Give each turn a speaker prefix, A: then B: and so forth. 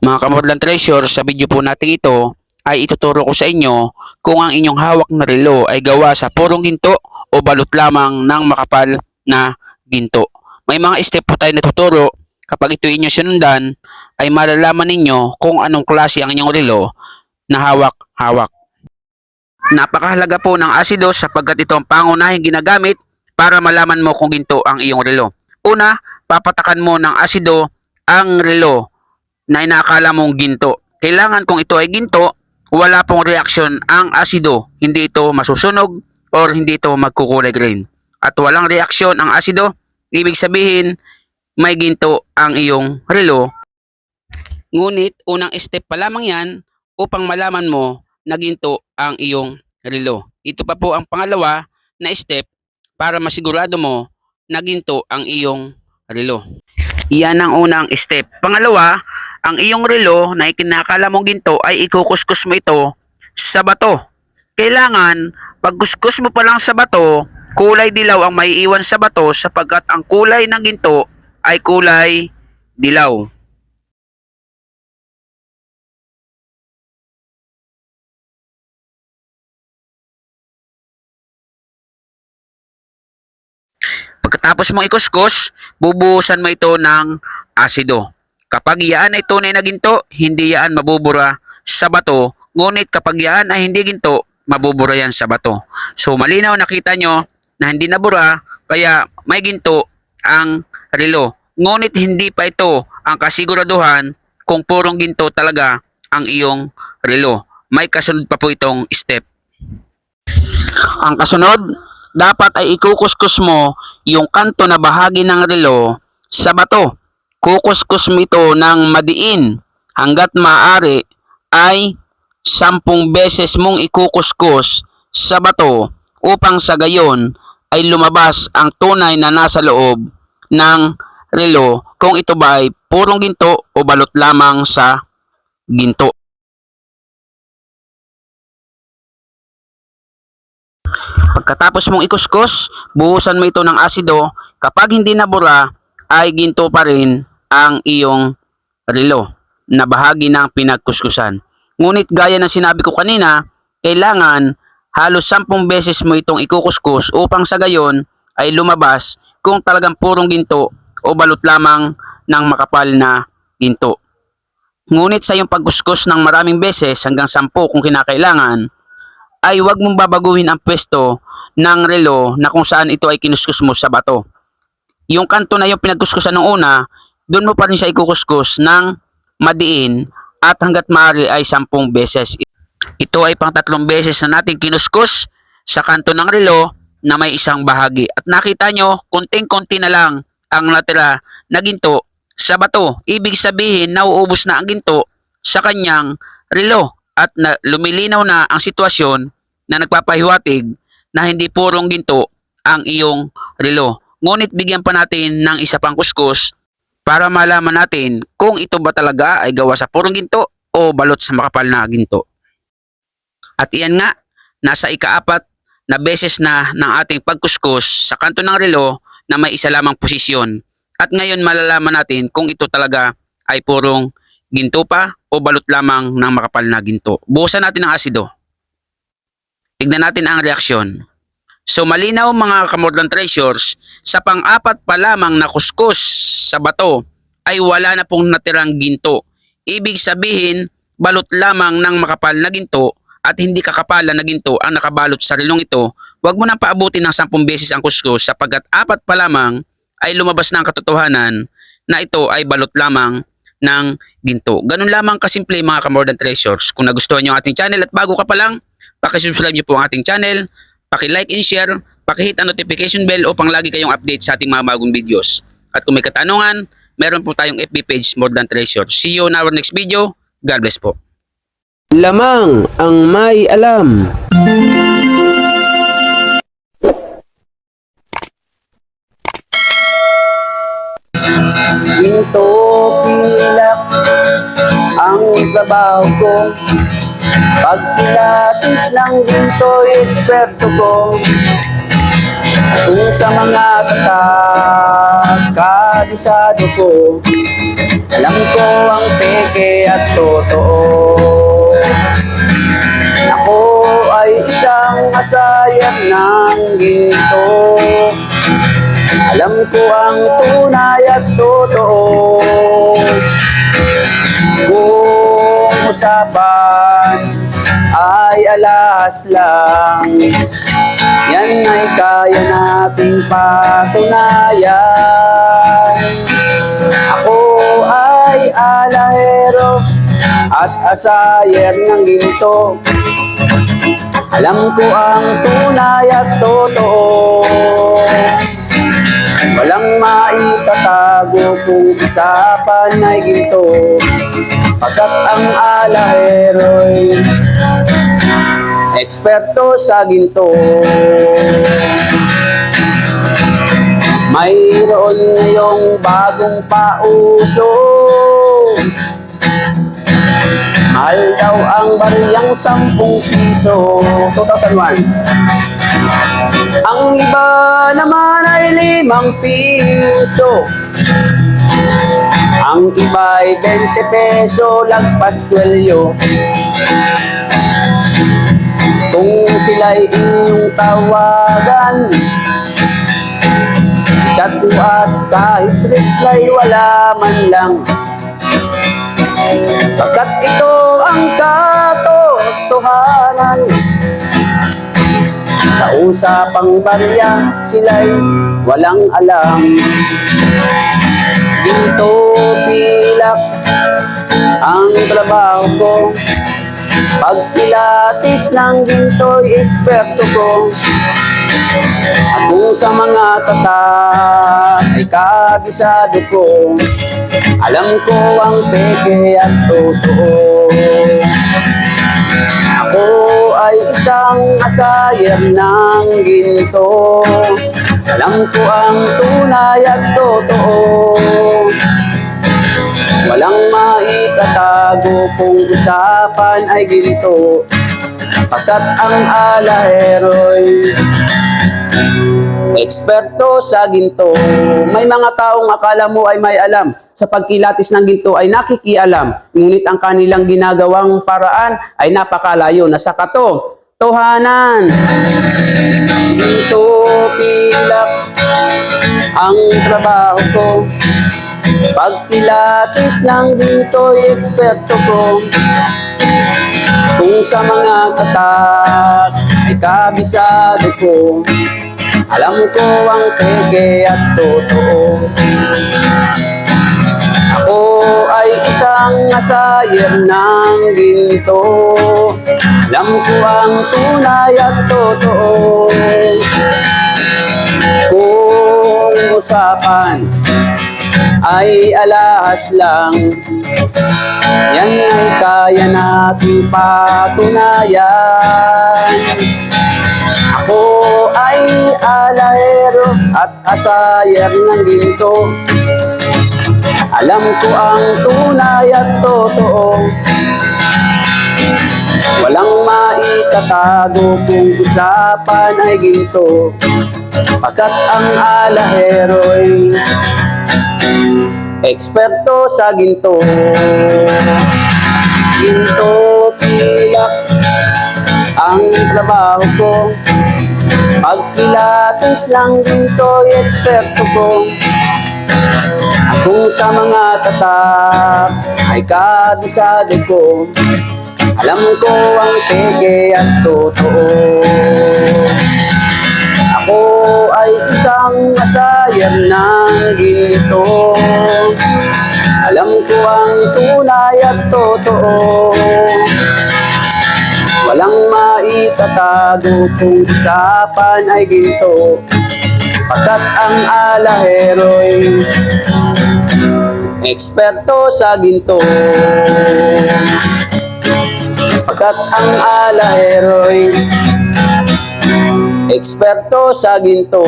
A: Mga kamodlang treasure, sa video po natin ito ay ituturo ko sa inyo kung ang inyong hawak na relo ay gawa sa purong ginto o balot lamang ng makapal na ginto. May mga step po tayo natuturo. Kapag ito inyong sinundan ay malalaman ninyo kung anong klase ang inyong relo na hawak-hawak. Napakahalaga po ng asido sapagkat ito ang pangunahing ginagamit para malaman mo kung ginto ang iyong relo. Una, papatakan mo ng asido ang relo na inaakala mong ginto. Kailangan kung ito ay ginto, wala pong reaksyon ang asido. Hindi ito masusunog or hindi ito magkukulay green. At walang reaksyon ang asido, ibig sabihin may ginto ang iyong relo. Ngunit unang step pa lamang yan upang malaman mo na ginto ang iyong relo. Ito pa po ang pangalawa na step para masigurado mo na ginto ang iyong relo. Iyan ang unang step. Pangalawa, ang iyong relo na ikinakala mong ginto ay ikukuskus mo ito sa bato. Kailangan, pagkuskus mo pa lang sa bato, kulay dilaw ang maiiwan sa bato sapagkat ang kulay ng ginto ay kulay dilaw. Pagkatapos mong ikuskus, bubuhusan mo ito ng asido. Kapag yaan ay tunay na ginto, hindi yaan mabubura sa bato. Ngunit kapag yaan ay hindi ginto, mabubura yan sa bato. So malinaw nakita nyo na hindi nabura, kaya may ginto ang relo. Ngunit hindi pa ito ang kasiguraduhan kung purong ginto talaga ang iyong relo. May kasunod pa po itong step. Ang kasunod, dapat ay ikukuskus mo yung kanto na bahagi ng relo sa bato. Kukuskus mo ito ng madiin hanggat maaari ay 10 beses mong ikukuskus sa bato upang sa gayon ay lumabas ang tunay na nasa loob ng relo kung ito ba ay purong ginto o balot lamang sa ginto. Pagkatapos mong ikuskus, buhusan mo ito ng asido. Kapag hindi nabura, ay ginto pa rin ang iyong relo na bahagi ng pinagkuskusan. Ngunit gaya ng sinabi ko kanina, kailangan halos 10 beses mo itong ikukuskus upang sa gayon ay lumabas kung talagang purong ginto o balot lamang ng makapal na ginto. Ngunit sa iyong pagkuskus ng maraming beses hanggang 10 kung kinakailangan, ay huwag mong babaguhin ang pwesto ng relo na kung saan ito ay kinuskus mo sa bato. Yung kanto na yung pinagkuskusan ng una, doon mo pa rin siya ikukuskus ng madiin at hanggat maaari ay 10 beses. Ito ay pang 3 beses na natin kinuskus sa kanto ng relo na may isang bahagi. At nakita nyo, konting-konti na lang ang natira na ginto sa bato. Ibig sabihin, nauubos na ang ginto sa kanyang relo. At lumilinaw na ang sitwasyon na nagpapahiwatig na hindi purong ginto ang iyong relo. Ngunit bigyan pa natin ng isa pang kuskus para malaman natin kung ito ba talaga ay gawa sa purong ginto o balot sa makapal na ginto. At iyan nga, nasa ika-4 na beses na ng ating pagkuskus sa kanto ng relo na may isa lamang posisyon. At ngayon malalaman natin kung ito talaga ay purong ginto pa o balot lamang ng makapal na ginto. Buhusan natin ng asido. Tignan natin ang reaksyon. So malinaw mga kamodlang treasures, sa pang-4 pa lamang na kuskus sa bato ay wala na pong natirang ginto. Ibig sabihin, balot lamang ng makapal na ginto at hindi kakapalan na ginto ang nakabalot sa relong ito. Huwag mo nang paabutin ng 10 beses ang kuskus sapagkat 4 pa lamang ay lumabas na ang katotohanan na ito ay balot lamang ng ginto. Ganun lamang kasimple mga kamodlang treasures. Kung nagustuhan nyo ang ating channel at bago ka pa lang, pakisubscribe nyo po ang ating channel, paki-like and share, paki-hit ang notification bell upang lagi kayong update sa ating mga bagong videos. At kung may katanungan, meron po tayong FB page More Than Treasure. See you in our next video. God bless po.
B: Lamang ang may alam.
C: Ginto pilak ang trabaho ko. Pag pilatis ng ginto'y eksperto ko. Kung sa mga kabisado ko, alam ko ang peke at totoo. Ako ay isang asayang ng ginto. Alam ko ang tunay at totoo. Kung usapan ay alas lang, yan ay kaya nating patunayan. Ako ay alahero at asayer ng ginto. Alam ko ang tunay at totoo. Walang maitatago kung usapan ay ginto, pagkat ang alahero'y eksperto sa ginto. Mayroon ngayong bagong pauso, mahal daw ang bariyang 10 piso. 2001. Ang iba naman ay 5 piso. Ang iba ay 20 peso, lagpas kwelyo. Kung sila'y inyong tawagan, chat mo at kahit reply wala man lang. Pagkat ito ang katotohanan, sa usapang barya sila'y walang alam. Ginto pilak ang trabaho ko, pagpilatis ng ginto'y eksperto ko. At kung sa mga tatak ay kabisado ko, alam ko ang peke at totoo. Ako ay isang asayer ng ginto. Alam ko ang tunay at totoo. Walang maitatago kung usapan ay ginto, pagkat ang alahero'y eksperto sa ginto. May mga taong akala mo ay may alam, sa pagkilatis ng ginto ay nakikialam, ngunit ang kanilang ginagawang paraan ay napakalayo na sa katotohanan. Ginto pilak ang trabaho ko, pagpilatis ng ginto'y eksperto ko. Kung sa mga katak ay kabisado ko, alam ko ang peke at totoo. Ako ay isang asayer ng ginto. Alam ko ang tunay at totoo. Kung usapan ay alahas lang, yan ay kaya nating patunayan. Ako ay alahero at asayer ng ginto. Alam ko ang tunay at totoo. Walang maitatago kung usapan ay ginto, pagkat ang alahero'y eksperto sa ginto. Ginto pilak ang trabaho ko, pagpilatis ng ginto'y eksperto ko. Kung sa mga tatak ay kabisado ko, alam ko ang peke at totoo. Ako ay isang asayer ng ginto. Alam ko ang tunay at totoo. Walang maitatago kung usapan ay ginto, pagkat ang alahero'y eksperto sa ginto. Pagkat ang alahero'y eksperto sa ginto.